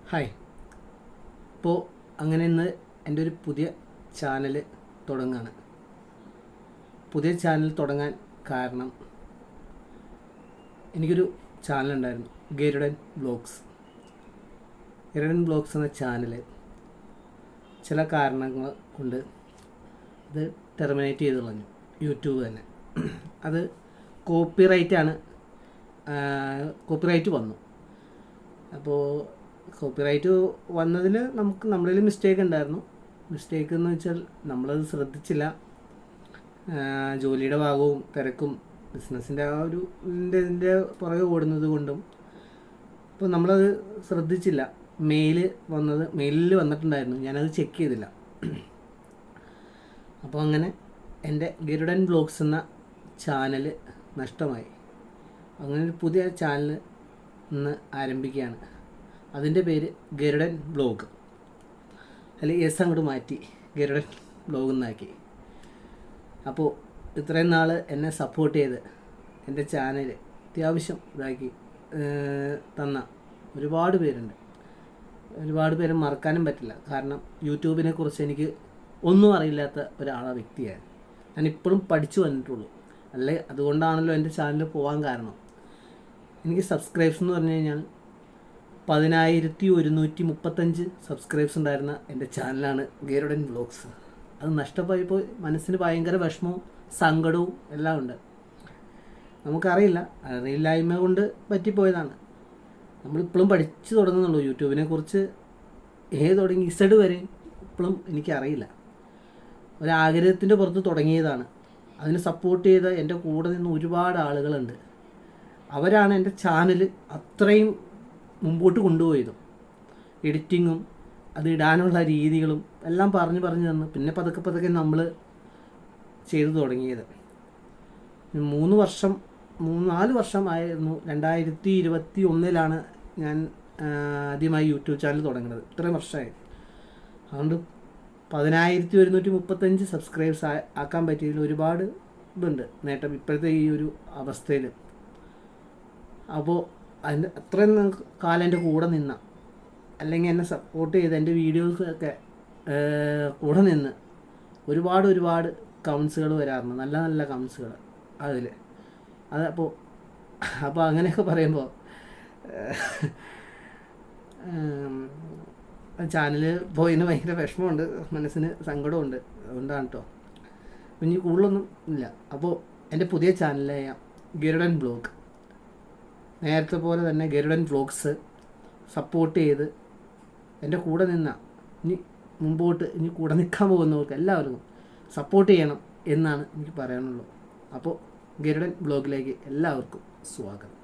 Hi. ഇപ്പോൾ അങ്ങനെ ഇന്ന് എൻ്റെ ഒരു പുതിയ ചാനൽ തുടങ്ങുകയാണ്. പുതിയ ചാനൽ തുടങ്ങാൻ കാരണം എനിക്കൊരു ചാനലുണ്ടായിരുന്നു, ഗരുഡൻ വ്ലോഗ്സ്. ഗരുഡൻ വ്ലോഗ്സ് എന്ന ചാനൽ ചില കാരണങ്ങൾ കൊണ്ട് ഇത് ടെർമിനേറ്റ് ചെയ്ത് കളഞ്ഞു, യൂട്യൂബ് തന്നെ. അത് കോപ്പിറൈറ്റ് വന്നു. അപ്പോൾ കോപ്പിറൈറ്റ് വന്നതിൽ നമ്മളിൽ മിസ്റ്റേക്ക് ഉണ്ടായിരുന്നു. മിസ്റ്റേക്ക് എന്ന് വെച്ചാൽ നമ്മളത് ശ്രദ്ധിച്ചില്ല. ജോലിയുടെ ഭാഗവും തിരക്കും ബിസിനസ്സിൻ്റെ ആ ഒരു ഇതിൻ്റെ പുറകെ ഓടുന്നത് കൊണ്ടും അപ്പോൾ നമ്മളത് ശ്രദ്ധിച്ചില്ല. മെയിലിൽ വന്നിട്ടുണ്ടായിരുന്നു, ഞാനത് ചെക്ക് ചെയ്തില്ല. അപ്പോൾ അങ്ങനെ എൻ്റെ ഗരുഡൻ വ്ലോഗ്സ് എന്ന ചാനൽ നഷ്ടമായി. അങ്ങനെ ഒരു പുതിയ ചാനൽ ഇന്ന് ആരംഭിക്കുകയാണ്. അതിൻ്റെ പേര് ഗരുഡൻ വ്ലോഗ്, അല്ലെങ്കിൽ അങ്ങോട്ട് മാറ്റി ഗരുഡൻ വ്ലോഗ് എന്നാക്കി. അപ്പോൾ ഇത്രയും നാൾ എന്നെ സപ്പോർട്ട് ചെയ്ത് എൻ്റെ ചാനൽ അത്യാവശ്യം ഇതാക്കി തന്ന ഒരുപാട് പേരുണ്ട്. ഒരുപാട് പേരെ മറക്കാനും പറ്റില്ല. കാരണം യൂട്യൂബിനെ കുറിച്ച് എനിക്ക് ഒന്നും അറിയില്ലാത്ത വ്യക്തിയാണ് ഞാനിപ്പോഴും പഠിച്ചു വന്നിട്ടുള്ളൂ. അതുകൊണ്ടാണല്ലോ എൻ്റെ ചാനൽ പോകാൻ കാരണം. എനിക്ക് സബ്സ്ക്രൈബ്സ് എന്ന് പറഞ്ഞു കഴിഞ്ഞാൽ 10,135 സബ്സ്ക്രൈബ്സ് ഉണ്ടായിരുന്ന എൻ്റെ ചാനലാണ് ഗരുഡൻ വ്ലോഗ്സ്. അത് നഷ്ടമായിപ്പോൾ മനസ്സിന് ഭയങ്കര വിഷമവും സങ്കടവും എല്ലാം ഉണ്ട്. നമുക്കറിയില്ല, അറിയില്ലായ്മ കൊണ്ട് പറ്റിപ്പോയതാണ്. നമ്മളിപ്പോഴും പഠിച്ചു തുടങ്ങുന്നുള്ളൂ. യൂട്യൂബിനെ കുറിച്ച് തുടങ്ങി ഇസഡ് വരെ ഇപ്പോഴും എനിക്കറിയില്ല. ഒരാഗ്രഹത്തിൻ്റെ പുറത്ത് തുടങ്ങിയതാണ്. അതിന് സപ്പോർട്ട് ചെയ്ത എൻ്റെ കൂടെ നിന്ന് ഒരുപാട് ആളുകളുണ്ട്. അവരാണ് എൻ്റെ ചാനൽ അത്രയും മുമ്പോട്ട് കൊണ്ടുപോയതും. എഡിറ്റിങ്ങും അത് ഇടാനുള്ള രീതികളും എല്ലാം പറഞ്ഞു തന്നു. പിന്നെ പതുക്കെ നമ്മൾ ചെയ്തു തുടങ്ങിയത്. 4 വർഷമായിരുന്നു. 2021 ഞാൻ ആദ്യമായി യൂട്യൂബ് ചാനൽ തുടങ്ങുന്നത്. ഇത്രയും വർഷമായി. അതുകൊണ്ട് 10,135 സബ്സ്ക്രൈബ്സ് ആക്കാൻ പറ്റിയതിൽ ഒരുപാട് ഇതുണ്ട് നേട്ടം ഇപ്പോഴത്തെ ഈ ഒരു അവസ്ഥയിൽ. അപ്പോൾ അതിൻ്റെ അത്രയും കാലം എൻ്റെ കൂടെ നിന്ന, അല്ലെങ്കിൽ എന്നെ സപ്പോർട്ട് ചെയ്ത് എൻ്റെ വീഡിയോസൊക്കെ കൂടെ നിന്ന് ഒരുപാട് കമൻസുകൾ വരാറുണ്ട്. നല്ല നല്ല കമൻസുകൾ അതിൽ. അപ്പോൾ അങ്ങനെയൊക്കെ പറയുമ്പോൾ ചാനൽ പോയതിന് ഭയങ്കര വിഷമമുണ്ട്, മനസ്സിന് സങ്കടമുണ്ട്. അതുകൊണ്ടാണ് കേട്ടോ. ഇനി കൂടുതലൊന്നും ഇല്ല. അപ്പോൾ എൻ്റെ പുതിയ ചാനലായ ഗരുഡൻ വ്ലോഗ്, നേരത്തെ പോലെ തന്നെ ഗരുഡൻ വ്ലോഗ്സ് സപ്പോർട്ട് ചെയ്ത് എൻ്റെ കൂടെ നിന്ന, ഇനി കൂടെ നിൽക്കാൻ പോകുന്നവർക്ക് എല്ലാവർക്കും സപ്പോർട്ട് ചെയ്യണം എന്നാണ് എനിക്ക് പറയാനുള്ളത്. അപ്പോൾ ഗരുഡൻ വ്ലോഗിലേക്ക് എല്ലാവർക്കും സ്വാഗതം.